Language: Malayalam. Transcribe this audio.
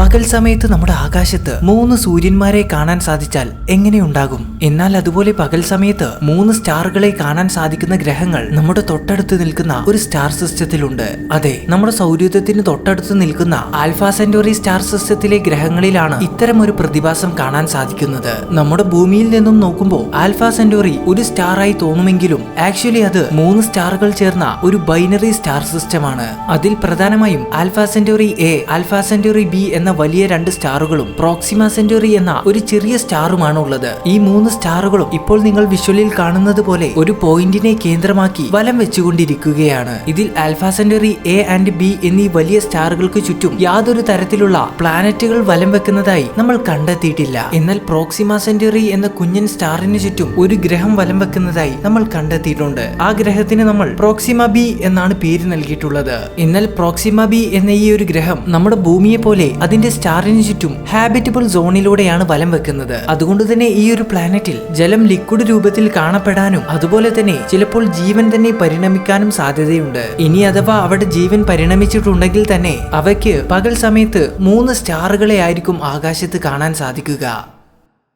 പകൽ സമയത്ത് നമ്മുടെ ആകാശത്ത് 3 സൂര്യന്മാരെ കാണാൻ സാധിച്ചാൽ എങ്ങനെയുണ്ടാകും? എന്നാൽ അതുപോലെ പകൽ സമയത്ത് 3 സ്റ്റാറുകളെ കാണാൻ സാധിക്കുന്ന ഗ്രഹങ്ങൾ നമ്മുടെ തൊട്ടടുത്ത് നിൽക്കുന്ന ഒരു സ്റ്റാർ സിസ്റ്റത്തിലുണ്ട്. അതെ, നമ്മുടെ സൗരയൂഥത്തിന് തൊട്ടടുത്ത് നിൽക്കുന്ന ആൽഫ സെന്റോറി സ്റ്റാർ സിസ്റ്റത്തിലെ ഗ്രഹങ്ങളിലാണ് ഇത്തരം ഒരു പ്രതിഭാസം കാണാൻ സാധിക്കുന്നത്. നമ്മുടെ ഭൂമിയിൽ നിന്നും നോക്കുമ്പോൾ ആൽഫ സെന്റോറി ഒരു സ്റ്റാർ ആയി തോന്നുമെങ്കിലും ആക്ച്വലി അത് 3 സ്റ്റാറുകൾ ചേർന്ന ഒരു ബൈനറി സ്റ്റാർ സിസ്റ്റമാണ്. അതിൽ പ്രധാനമായും alpha Centauri A, alpha Centauri B എന്ന വലിയ 2 സ്റ്റാറുകളും പ്രോക്സിമ സെന്റോറി എന്ന ഒരു ചെറിയ സ്റ്റാറുമാണ് ഉള്ളത്. ഈ 3 സ്റ്റാറുകളും ഇപ്പോൾ നിങ്ങൾ വിഷ്വലിൽ കാണുന്നത് പോലെ ഒരു പോയിന്റിനെ കേന്ദ്രമാക്കി വലം വെച്ചുകൊണ്ടിരിക്കുകയാണ്. ഇതിൽ alpha Centauri A and B എന്നീ വലിയ സ്റ്റാറുകൾക്ക് ചുറ്റും യാതൊരു തരത്തിലുള്ള പ്ലാനറ്റുകൾ വലം വെക്കുന്നതായി നമ്മൾ കണ്ടെത്തിയിട്ടില്ല. എന്നാൽ പ്രോക്സിമ സെന്റോറി എന്ന കുഞ്ഞൻ സ്റ്റാറിന് ചുറ്റും ഒരു ഗ്രഹം വലം വെക്കുന്നതായി നമ്മൾ കണ്ടെത്തിയിട്ടുണ്ട്. ആ ഗ്രഹത്തിന് നമ്മൾ പ്രോക്സിമ ബി എന്നാണ് പേര് നൽകിയിട്ടുള്ളത്. എന്നാൽ പ്രോക്സിമ ബി എന്ന ഈ ഒരു ഗ്രഹം നമ്മുടെ ഭൂമിയെ പോലെ അതിന്റെ സ്റ്റാറിന് ചുറ്റും ഹാബിറ്റബിൾ സോണിലൂടെയാണ് വലം വെക്കുന്നത്. അതുകൊണ്ട് തന്നെ ഈ ഒരു പ്ലാനറ്റിൽ ജലം ലിക്വിഡ് രൂപത്തിൽ കാണപ്പെടാനും അതുപോലെ തന്നെ ചിലപ്പോൾ ജീവൻ തന്നെ പരിണമിക്കാനും സാധ്യതയുണ്ട്. ഇനി അഥവാ അവിടെ ജീവൻ പരിണമിച്ചിട്ടുണ്ടെങ്കിൽ തന്നെ അവയ്ക്ക് പകൽ സമയത്ത് 3 സ്റ്റാറുകളെ ആയിരിക്കും ആകാശത്ത് കാണാൻ സാധിക്കുക.